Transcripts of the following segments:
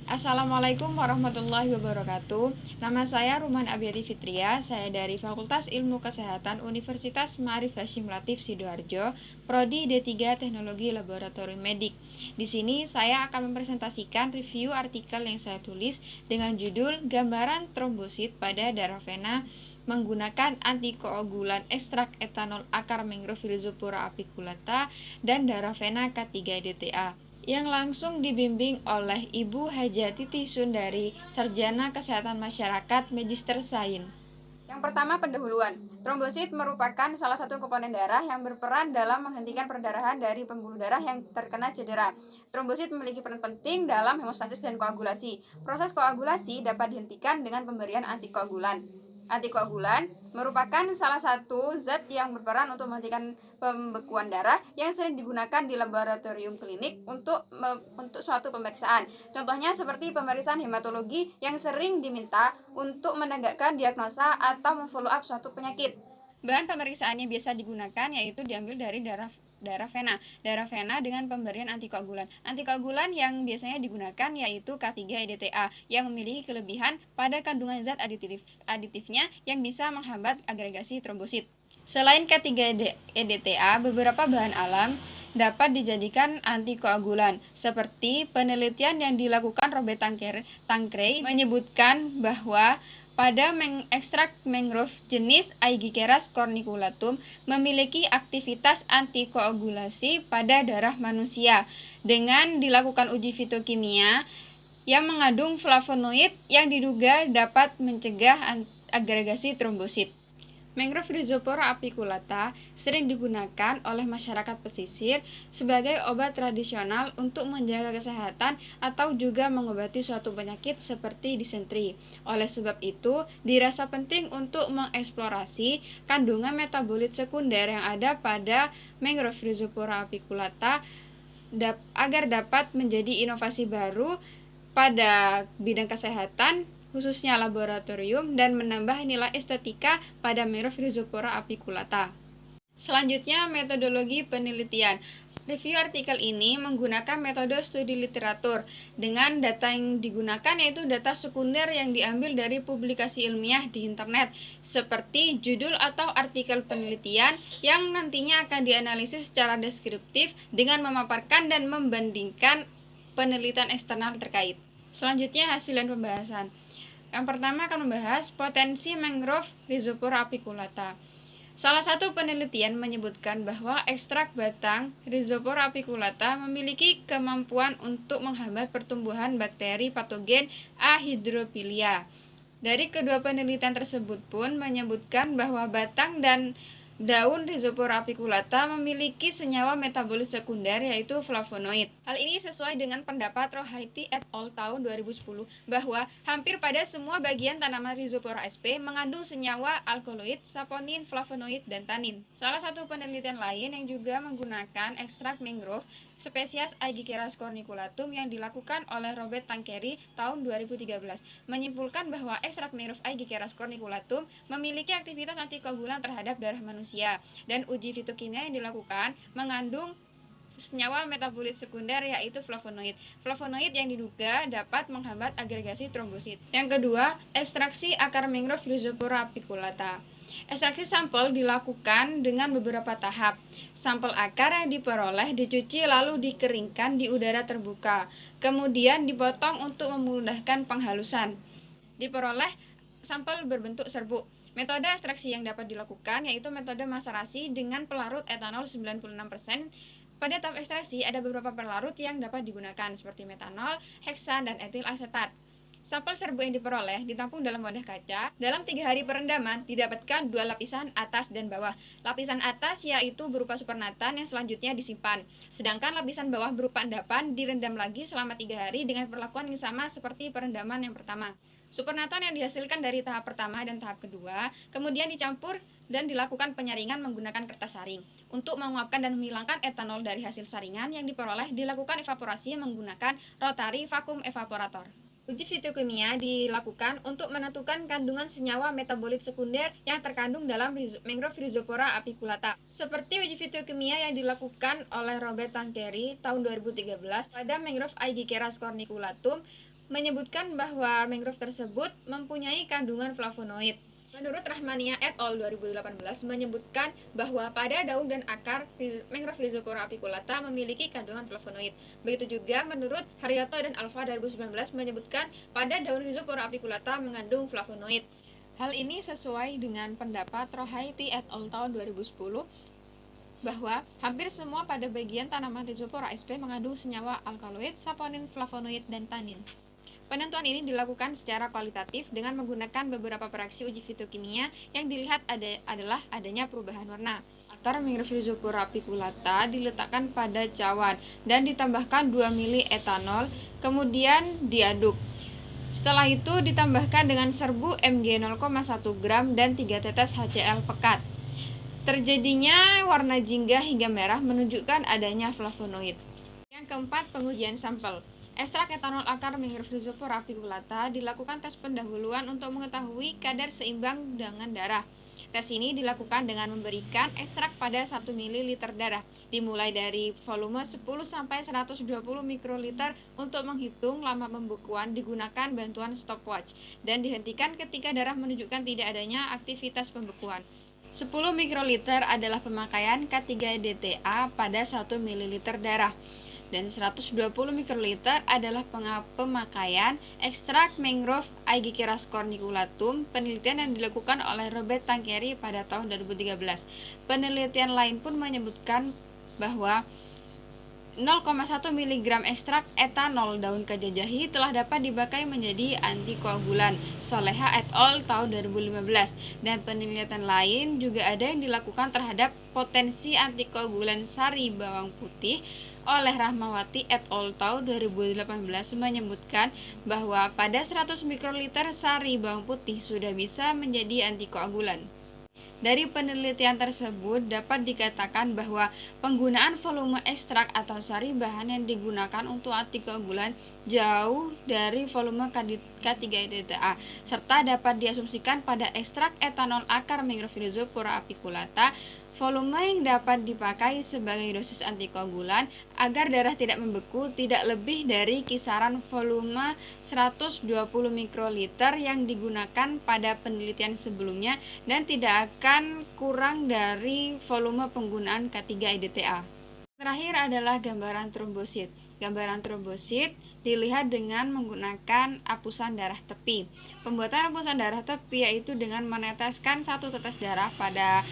Assalamualaikum warahmatullahi wabarakatuh. Nama saya Ruman Abiati Fitria. Saya dari Fakultas Ilmu Kesehatan Universitas Ma'arif Hasyim Latif Sidoarjo, Prodi D3 Teknologi Laboratorium Medik. Di sini saya akan mempresentasikan review artikel yang saya tulis dengan judul Gambaran trombosit pada darah vena menggunakan antikoagulan ekstrak etanol akar mangrove Rhizopora apiculata dan darah vena K3DTA yang langsung dibimbing oleh Ibu Hajati Sundari, Sarjana Kesehatan Masyarakat Magister Sains. Yang pertama, pendahuluan. Trombosit merupakan salah satu komponen darah yang berperan dalam menghentikan perdarahan dari pembuluh darah yang terkena cedera. Trombosit memiliki peran penting dalam hemostasis dan koagulasi. Proses koagulasi dapat dihentikan dengan pemberian antikoagulan. Antikoagulan merupakan salah satu zat yang berperan untuk menghentikan pembekuan darah yang sering digunakan di laboratorium klinik untuk suatu pemeriksaan. Contohnya seperti pemeriksaan hematologi yang sering diminta untuk menegakkan diagnosa atau memfollow up suatu penyakit. Bahan pemeriksaan yang biasa digunakan yaitu diambil dari darah vena dengan pemberian antikoagulan. Antikoagulan yang biasanya digunakan yaitu K3-EDTA yang memiliki kelebihan pada kandungan zat aditifnya yang bisa menghambat agregasi trombosit. Selain K3-EDTA, beberapa bahan alam dapat dijadikan antikoagulan, seperti penelitian yang dilakukan Robert Tankrey menyebutkan bahwa pada ekstrak mangrove jenis Aegiceras corniculatum memiliki aktivitas antikoagulasi pada darah manusia dengan dilakukan uji fitokimia yang mengandung flavonoid yang diduga dapat mencegah agregasi trombosit. Mangrove Rhizopora apiculata sering digunakan oleh masyarakat pesisir sebagai obat tradisional untuk menjaga kesehatan atau juga mengobati suatu penyakit seperti disentri. Oleh sebab itu, dirasa penting untuk mengeksplorasi kandungan metabolit sekunder yang ada pada Mangrove Rhizopora apiculata agar dapat menjadi inovasi baru pada bidang kesehatan khususnya laboratorium dan menambah nilai estetika pada Mangrove Rhizopora apiculata. Selanjutnya, metodologi penelitian. Review artikel ini menggunakan metode studi literatur dengan data yang digunakan yaitu data sekunder yang diambil dari publikasi ilmiah di internet seperti judul atau artikel penelitian yang nantinya akan dianalisis secara deskriptif dengan memaparkan dan membandingkan penelitian eksternal terkait. Selanjutnya, hasil dan pembahasan. Yang pertama akan membahas potensi Mangrove Rhizopora apiculata. Salah satu penelitian menyebutkan bahwa ekstrak batang Rhizopora apiculata memiliki kemampuan untuk menghambat pertumbuhan bakteri patogen Ahydrophilia. Dari kedua penelitian tersebut pun menyebutkan bahwa batang dan daun Rhizopora apiculata memiliki senyawa metabolit sekunder yaitu flavonoid. Hal ini sesuai dengan pendapat Rohaiti et al. Tahun 2010 bahwa hampir pada semua bagian tanaman Rhizopora sp mengandung senyawa alkaloid, saponin, flavonoid, dan tanin. Salah satu penelitian lain yang juga menggunakan ekstrak mangrove spesies Aegiceras corniculatum yang dilakukan oleh Robert Tankrey tahun 2013 menyimpulkan bahwa ekstrak mangrove Aegiceras corniculatum memiliki aktivitas antikoagulan terhadap darah manusia dan uji fitokimia yang dilakukan mengandung senyawa metabolit sekunder yaitu flavonoid. Flavonoid yang diduga dapat menghambat agregasi trombosit. Yang kedua, ekstraksi akar mangrove Rhizopora apiculata. Ekstraksi sampel dilakukan dengan beberapa tahap. Sampel akar yang diperoleh dicuci lalu dikeringkan di udara terbuka, kemudian dipotong untuk memudahkan penghalusan. Diperoleh sampel berbentuk serbuk. Metode ekstraksi yang dapat dilakukan yaitu metode maserasi dengan pelarut etanol 96%. Pada tahap ekstraksi ada beberapa pelarut yang dapat digunakan seperti metanol, heksan, dan etil asetat. Sampel serbuk yang diperoleh ditampung dalam wadah kaca. Dalam 3 hari perendaman didapatkan 2 lapisan atas dan bawah. Lapisan atas yaitu berupa supernatan yang selanjutnya disimpan. Sedangkan lapisan bawah berupa endapan direndam lagi selama 3 hari dengan perlakuan yang sama seperti perendaman yang pertama. Supernatan yang dihasilkan dari tahap pertama dan tahap kedua kemudian dicampur dan dilakukan penyaringan menggunakan kertas saring. Untuk menguapkan dan menghilangkan etanol dari hasil saringan yang diperoleh dilakukan evaporasi menggunakan rotary vacuum evaporator. Uji fitokimia dilakukan untuk menentukan kandungan senyawa metabolit sekunder yang terkandung dalam Mangrove Rhizopora apiculata. Seperti uji fitokimia yang dilakukan oleh Robert Tankrey tahun 2013 pada Mangrove Aegiceras corniculatum, menyebutkan bahwa mangrove tersebut mempunyai kandungan flavonoid. Menurut Rahmania et al. 2018 menyebutkan bahwa pada daun dan akar mangrove Rhizopora apiculata memiliki kandungan flavonoid. Begitu juga menurut Haryanto dan Alfa 2019 menyebutkan pada daun Rhizopora apiculata mengandung flavonoid. Hal ini sesuai dengan pendapat Rohaiti et al. Tahun 2010 bahwa hampir semua pada bagian tanaman Rhizopora sp mengandung senyawa alkaloid, saponin, flavonoid, dan tanin. Penentuan ini dilakukan secara kualitatif dengan menggunakan beberapa reaksi uji fitokimia yang dilihat adalah adanya perubahan warna. Akar mangrove Rhizopora apiculata diletakkan pada cawan dan ditambahkan 2 mili etanol, kemudian diaduk. Setelah itu ditambahkan dengan serbu Mg 0,1 gram dan 3 tetes HCl pekat. Terjadinya warna jingga hingga merah menunjukkan adanya flavonoid. Yang keempat, pengujian sampel. Ekstrak etanol akar mangrove Rhizopora apiculata dilakukan tes pendahuluan untuk mengetahui kadar seimbang dengan darah. Tes ini dilakukan dengan memberikan ekstrak pada 1 ml darah, dimulai dari volume 10 sampai 120 mikroliter untuk menghitung lama pembekuan digunakan bantuan stopwatch dan dihentikan ketika darah menunjukkan tidak adanya aktivitas pembekuan. 10 mikroliter adalah pemakaian K3DTA pada 1 ml darah. Dan 120 mikroliter adalah pemakaian ekstrak mangrove Aegyceras corniculatum, penelitian yang dilakukan oleh Robert Tankeri pada tahun 2013. Penelitian lain pun menyebutkan bahwa 0,1 mg ekstrak etanol daun kajajahi telah dapat dipakai menjadi antikoagulan. Soleha et al. Tahun 2015. Dan penelitian lain juga ada yang dilakukan terhadap potensi antikoagulan sari bawang putih oleh Rahmawati et al. Tahun 2018 menyebutkan bahwa pada 100 mikroliter sari bawang putih sudah bisa menjadi antikoagulan. Dari penelitian tersebut dapat dikatakan bahwa penggunaan volume ekstrak atau sari bahan yang digunakan untuk antikoagulan jauh dari volume K3DTA serta dapat diasumsikan pada ekstrak etanol akar mangrove Rhizopora apiculata volume yang dapat dipakai sebagai dosis antikoagulan agar darah tidak membeku tidak lebih dari kisaran volume 120 mikroliter yang digunakan pada penelitian sebelumnya dan tidak akan kurang dari volume penggunaan K3DTA. Terakhir adalah gambaran trombosit. Gambaran trombosit dilihat dengan menggunakan apusan darah tepi. Pembuatan apusan darah tepi yaitu dengan meneteskan 1 tetes darah pada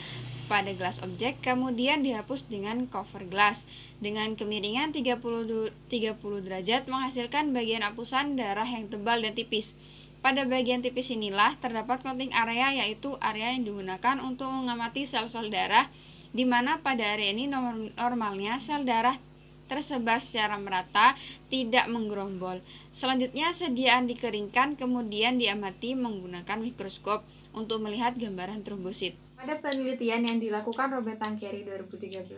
gelas objek, kemudian dihapus dengan cover gelas dengan kemiringan 30 derajat menghasilkan bagian apusan darah yang tebal dan tipis. Pada bagian tipis inilah terdapat counting area, yaitu area yang digunakan untuk mengamati sel-sel darah, di mana pada area ini normalnya sel darah tersebar secara merata, tidak menggerombol. Selanjutnya sediaan dikeringkan kemudian diamati menggunakan mikroskop untuk melihat gambaran trombosit. Pada penelitian yang dilakukan Robert Tankeri 2013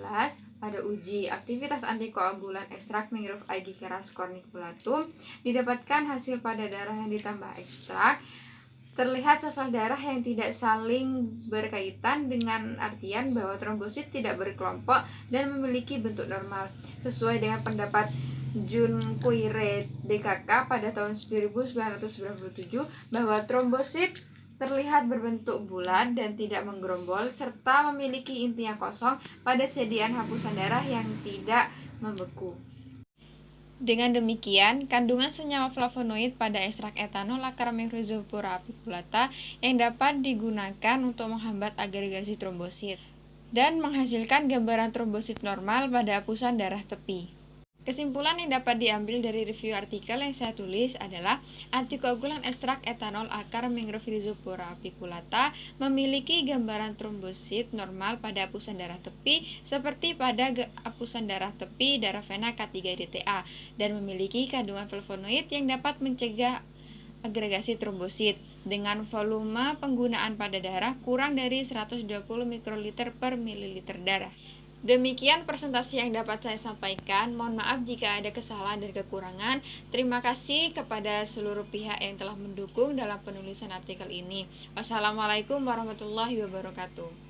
pada uji aktivitas antikoagulan ekstrak mangrove Aegyceras corniculatum, didapatkan hasil pada darah yang ditambah ekstrak terlihat sel darah yang tidak saling berkaitan, dengan artian bahwa trombosit tidak berkelompok dan memiliki bentuk normal. Sesuai dengan pendapat Jun Quire DKK pada tahun 1997 bahwa trombosit terlihat berbentuk bulat dan tidak menggerombol serta memiliki inti yang kosong pada sediaan hapusan darah yang tidak membeku. Dengan demikian, kandungan senyawa flavonoid pada ekstrak etanol akar mangrove Rhizopora apiculata yang dapat digunakan untuk menghambat agregasi trombosit dan menghasilkan gambaran trombosit normal pada hapusan darah tepi. Kesimpulan yang dapat diambil dari review artikel yang saya tulis adalah antikoagulan ekstrak etanol akar mangrove Rhizopora apiculata memiliki gambaran trombosit normal pada hapusan darah tepi seperti pada hapusan darah tepi darah vena K3DTA dan memiliki kandungan flavonoid yang dapat mencegah agregasi trombosit dengan volume penggunaan pada darah kurang dari 120 mikroliter per mililiter darah. Demikian presentasi yang dapat saya sampaikan. Mohon maaf jika ada kesalahan dan kekurangan. Terima kasih kepada seluruh pihak yang telah mendukung dalam penulisan artikel ini. Wassalamualaikum warahmatullahi wabarakatuh.